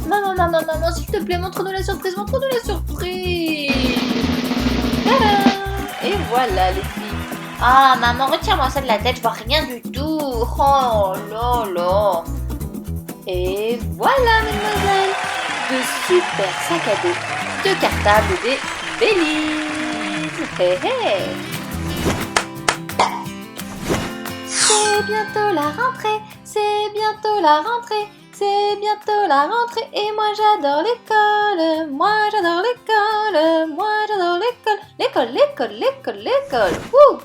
Maman, s'il te plaît, montre-nous la surprise, montre-nous la surprise. Tadam! Et voilà les filles. Ah maman, retire-moi ça de la tête, je vois rien du tout. Oh là là. Et voilà mesdemoiselles, de super sacs à dos, de cartables et des Baileys. Hé hé. C'est bientôt la rentrée, c'est bientôt la rentrée. C'est bientôt la rentrée et moi j'adore l'école, moi j'adore l'école, moi j'adore l'école, l'école. Wouh!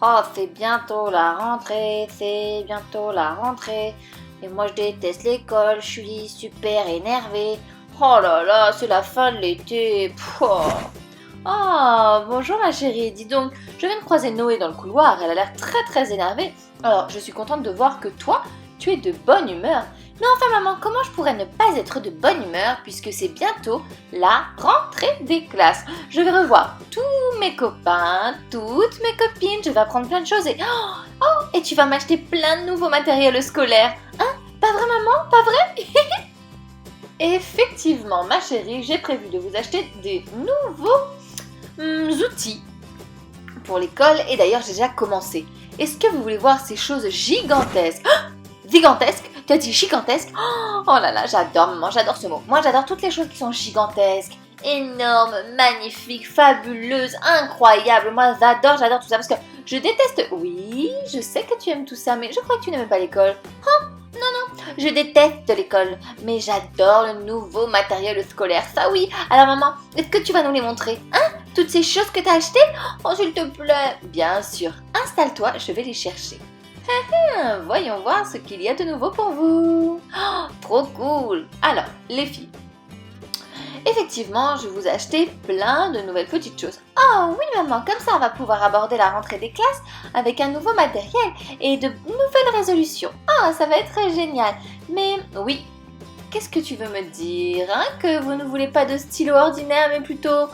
Oh, c'est bientôt la rentrée, c'est bientôt la rentrée. Et moi je déteste l'école, je suis super énervée. Oh là là, c'est la fin de l'été. Oh, bonjour ma chérie, dis donc, je viens de croiser Noé dans le couloir, elle a l'air très énervée. Alors, je suis contente de voir que toi, tu es de bonne humeur. Mais enfin maman, comment je pourrais ne pas être de bonne humeur puisque c'est bientôt la rentrée des classes. Je vais revoir tous mes copains, toutes mes copines, je vais apprendre plein de choses et... et tu vas m'acheter plein de nouveaux matériels scolaires. Hein? Pas vrai maman? Pas vrai? Effectivement ma chérie, j'ai prévu de vous acheter des nouveaux outils pour l'école et d'ailleurs j'ai déjà commencé. Est-ce que vous voulez voir ces choses gigantesques? Gigantesques? Tu as dit gigantesque? Oh là là, j'adore maman, j'adore ce mot. Moi j'adore toutes les choses qui sont gigantesques, énormes, magnifiques, fabuleuses, incroyables. Moi j'adore tout ça parce que je déteste... Oui, je sais que tu aimes tout ça, mais je crois que tu n'aimes pas l'école. Non, je déteste l'école, mais j'adore le nouveau matériel scolaire, ça oui. Alors maman, est-ce que tu vas nous les montrer? Hein? Toutes ces choses que tu as achetées? Oh s'il te plaît. Bien sûr, installe-toi, je vais les chercher. Voyons voir ce qu'il y a de nouveau pour vous. Oh, trop cool. Alors, les filles, effectivement, je vous ai acheté plein de nouvelles petites choses. Oh oui maman, comme ça on va pouvoir aborder la rentrée des classes avec un nouveau matériel et de nouvelles résolutions. Ah, ça va être génial. Mais oui, qu'est-ce que tu veux me dire, hein? Que vous ne voulez pas de stylos ordinaires, mais plutôt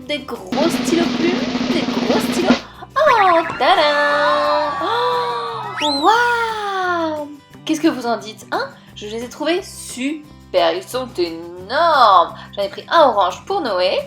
des gros stylos plumes, des gros stylos. Oh, tadam! Oh, waouh! Qu'est-ce que vous en dites, hein? Je les ai trouvés super, ils sont énormes. J'en ai pris un orange pour Noé.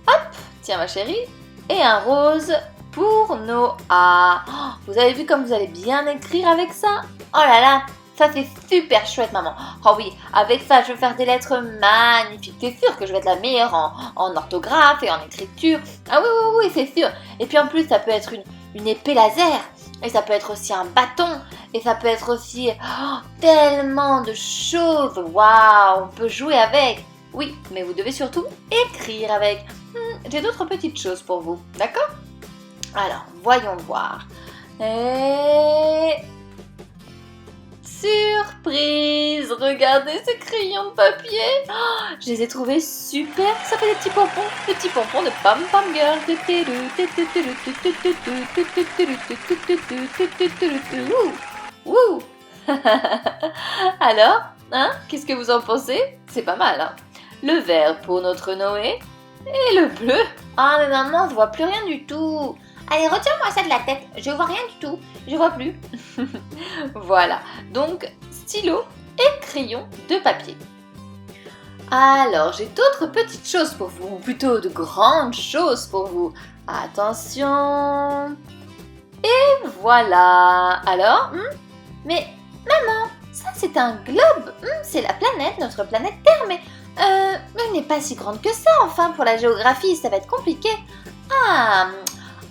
Hop, tiens ma chérie. Et un rose pour Noah. Oh, vous avez vu comme vous allez bien écrire avec ça? Oh là là, ça c'est super chouette maman. Oh oui, avec ça je vais faire des lettres magnifiques. T'es sûre que je vais être la meilleure en orthographe et en écriture? Ah oui, c'est sûr. Et puis en plus ça peut être une épée laser. Et ça peut être aussi un bâton. Et ça peut être aussi tellement de choses. Waouh, on peut jouer avec. Oui, mais vous devez surtout écrire avec. J'ai d'autres petites choses pour vous, d'accord? Alors, voyons voir. Et... surprise! Regardez ces crayons de papier! Oh, je les ai trouvés super! Ça fait des petits pompons de Pom Pom Girl! Ouh! Alors, hein? Qu'est-ce que vous en pensez? C'est pas mal, hein? Le vert pour notre Noé et le bleu. Ah mais maman, je vois plus rien du tout. Allez, retire-moi ça de la tête, je vois rien du tout, je vois plus. Voilà, donc stylo et crayon de papier. Alors, j'ai d'autres petites choses pour vous, ou plutôt de grandes choses pour vous. Attention. Et voilà. Alors, mais maman, ça c'est un globe, c'est la planète, notre planète Terre, mais elle n'est pas si grande que ça, enfin, pour la géographie, ça va être compliqué. Ah,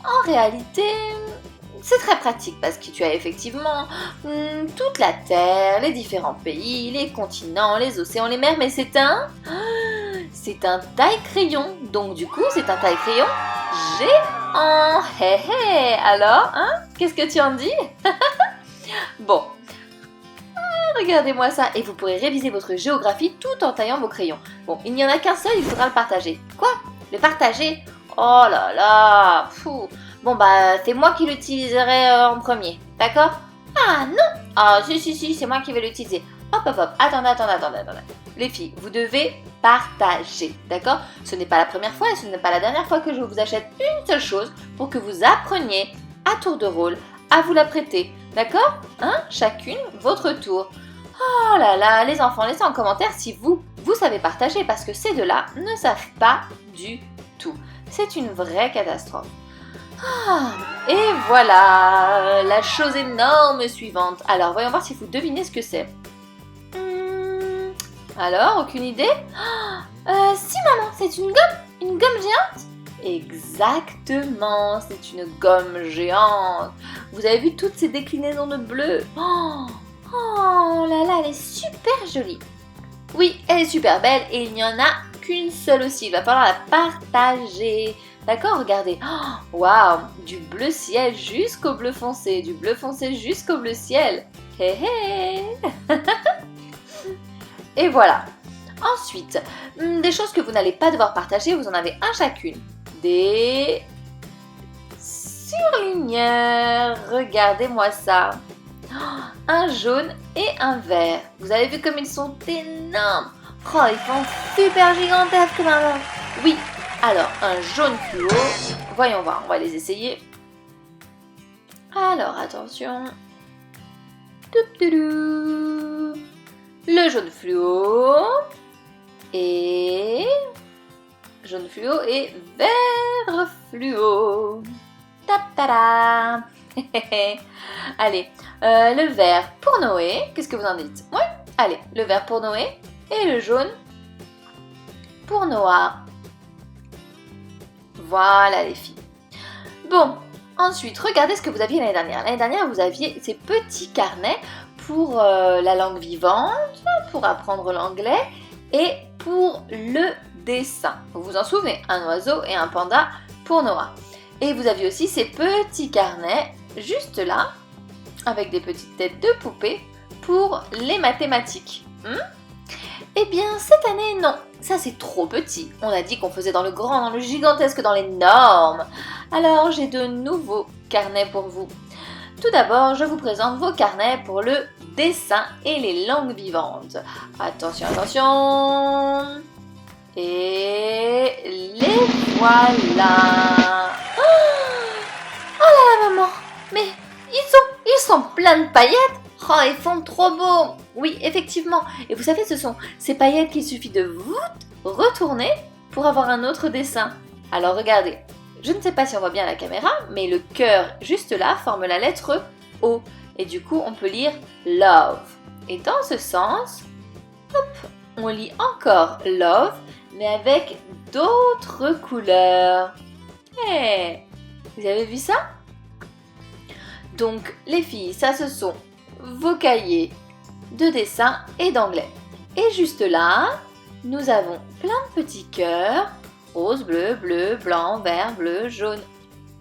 en réalité, c'est très pratique parce que tu as effectivement toute la Terre, les différents pays, les continents, les océans, les mers, mais c'est un taille-crayon. Donc du coup, c'est un taille-crayon géant. Hé hé, alors, hein, qu'est-ce que tu en dis? Bon. Regardez-moi ça et vous pourrez réviser votre géographie tout en taillant vos crayons. Bon, il n'y en a qu'un seul, il faudra le partager. Quoi? Le partager? Oh là là, fou. Bon bah, c'est moi qui l'utiliserai en premier, d'accord? Ah non! Ah si, c'est moi qui vais l'utiliser. Hop, attendez. Les filles, vous devez partager, d'accord? Ce n'est pas la première fois et ce n'est pas la dernière fois que je vous achète une seule chose pour que vous appreniez à tour de rôle à vous la prêter, d'accord? Hein? Chacune votre tour. Oh là là, les enfants, laissez en commentaire si vous savez partager parce que ces deux-là ne savent pas du tout. C'est une vraie catastrophe. Ah, et voilà, la chose énorme suivante. Alors, voyons voir si vous devinez ce que c'est. Alors, aucune idée? Si maman, c'est une gomme géante? Exactement, c'est une gomme géante. Vous avez vu toutes ces déclinaisons de bleu? Oh là là, elle est super jolie. Oui, elle est super belle et il n'y en a qu'une seule aussi. Il va falloir la partager. D'accord, regardez. Waouh, du bleu ciel jusqu'au bleu foncé, du bleu foncé jusqu'au bleu ciel. Hé hé. Et voilà. Ensuite, des choses que vous n'allez pas devoir partager, vous en avez un chacune. Des surligneurs. Regardez-moi ça. Un jaune et un vert. Vous avez vu comme ils sont énormes. Oh, ils font super gigantesques, maman. Oui, alors un jaune fluo. Voyons voir, on va les essayer. Alors, attention. Le jaune fluo. Et jaune fluo et vert fluo. Ta-ta-da. Allez, le vert pour Noé. Qu'est-ce que vous en dites? Oui, allez, le vert pour Noé et le jaune pour Noah. Voilà les filles. Bon, ensuite, regardez ce que vous aviez l'année dernière. L'année dernière, vous aviez ces petits carnets pour la langue vivante, pour apprendre l'anglais et pour le dessin. Vous vous en souvenez? Un oiseau et un panda pour Noah. Et vous aviez aussi ces petits carnets juste là, avec des petites têtes de poupées pour les mathématiques. Eh bien, cette année, non. Ça, c'est trop petit. On a dit qu'on faisait dans le grand, dans le gigantesque, dans l'énorme. Alors, j'ai de nouveaux carnets pour vous. Tout d'abord, je vous présente vos carnets pour le dessin et les langues vivantes. Attention, attention. Et les voilà. Oh là là, maman. Mais ils sont pleins de paillettes. Oh, ils font trop beaux. Oui, effectivement. Et vous savez, ce sont ces paillettes qu'il suffit de vous retourner pour avoir un autre dessin. Alors regardez, je ne sais pas si on voit bien la caméra, mais le cœur juste là forme la lettre O. Et du coup, on peut lire love. Et dans ce sens, hop, on lit encore love, mais avec d'autres couleurs. Hey, vous avez vu ça? Donc, les filles, ça ce sont vos cahiers de dessin et d'anglais. Et juste là, nous avons plein de petits cœurs, rose, bleu, bleu, blanc, vert, bleu, jaune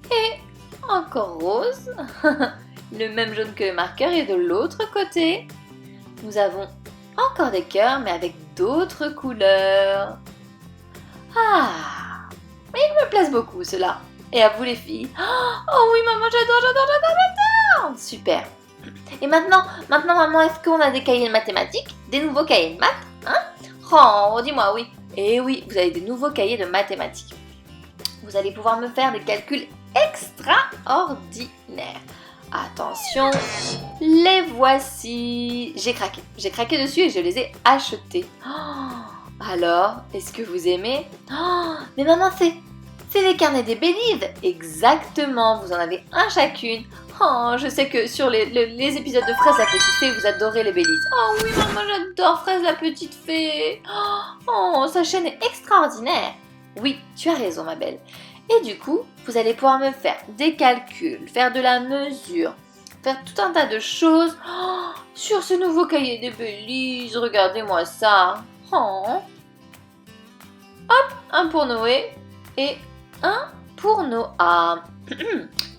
et encore rose. Le même jaune que le marqueur et de l'autre côté, nous avons encore des cœurs mais avec d'autres couleurs. Ah, mais ils me plaisent beaucoup ceux-là. Et à vous les filles? Oh oui maman, j'adore. Super. Et maintenant maman, est-ce qu'on a des cahiers de mathématiques? Des nouveaux cahiers de maths? Hein? Oh, dis-moi oui. Et oui, vous avez des nouveaux cahiers de mathématiques. Vous allez pouvoir me faire des calculs extraordinaires. Attention, les voici. J'ai craqué dessus et je les ai achetés. Alors, est-ce que vous aimez? Mais maman, c'est les carnets des Bélises. Exactement, vous en avez un chacune. Oh, je sais que sur les épisodes de Fraise la petite fée, vous adorez les Bélises. Oh oui, maman, j'adore Fraise la petite fée. Oh, sa chaîne est extraordinaire. Oui, tu as raison, ma belle. Et du coup, vous allez pouvoir me faire des calculs, faire de la mesure, faire tout un tas de choses sur ce nouveau cahier des Bélises. Regardez-moi ça. Oh. Hop, un pour Noé et un pour Noah.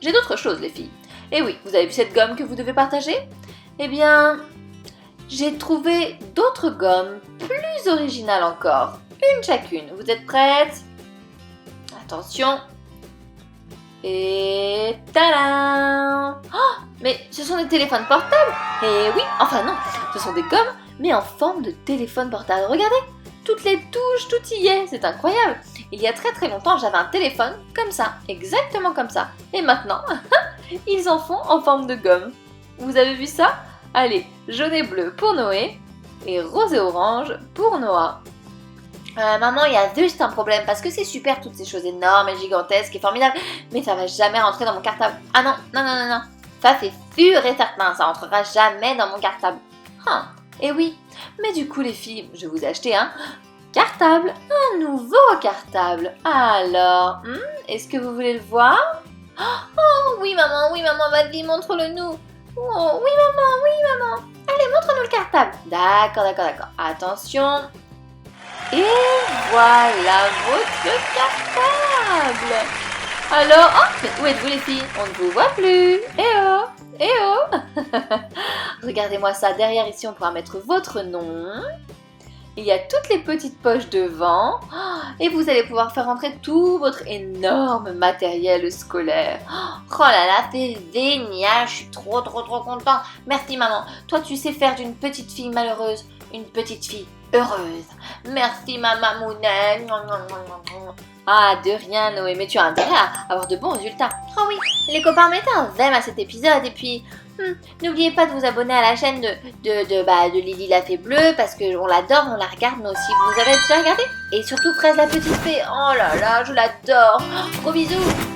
J'ai d'autres choses, les filles. Et oui, vous avez vu cette gomme que vous devez partager? Eh bien, j'ai trouvé d'autres gommes plus originales encore. Une chacune. Vous êtes prêtes? Attention. Et tadam! Oh, mais ce sont des téléphones portables. Et oui, enfin non, ce sont des gommes, mais en forme de téléphone portable. Regardez, toutes les touches, tout y est. C'est incroyable. Il y a très longtemps, j'avais un téléphone comme ça, exactement comme ça. Et maintenant, ils en font en forme de gomme. Vous avez vu ça? Allez, jaune et bleu pour Noé et rose et orange pour Noah. Maman, il y a juste un problème parce que c'est super toutes ces choses énormes et gigantesques et formidables, mais ça va jamais rentrer dans mon cartable. Ah non, non, non, non, non. Ça c'est sûr et certain, ça rentrera jamais dans mon cartable. Et oui, mais du coup les filles, je vous ai acheté un cartable, un nouveau cartable. Alors, est-ce que vous voulez le voir? Oh oui maman, vas-y, montre-le-nous. Oh oui maman. Allez, montre-nous le cartable. D'accord. Attention. Et voilà votre cartable. Alors, mais où êtes-vous les filles? On ne vous voit plus. Eh oh. Regardez-moi ça, derrière ici on pourra mettre votre nom. Il y a toutes les petites poches devant et vous allez pouvoir faire entrer tout votre énorme matériel scolaire. Oh là là, c'est génial, je suis trop content. Merci maman, toi tu sais faire d'une petite fille malheureuse une petite fille heureuse. Merci maman Mounette. Ah, de rien Noé, mais tu as intérêt à avoir de bons résultats. Oh oui, les copains, mettez un j'aime à cet épisode et puis n'oubliez pas de vous abonner à la chaîne de Lily la Fée Bleue parce qu'on l'adore, on la regarde nous aussi. Vous avez déjà regardé? Et surtout Fraise la Petite Fée, oh là là, je l'adore. Gros bisous.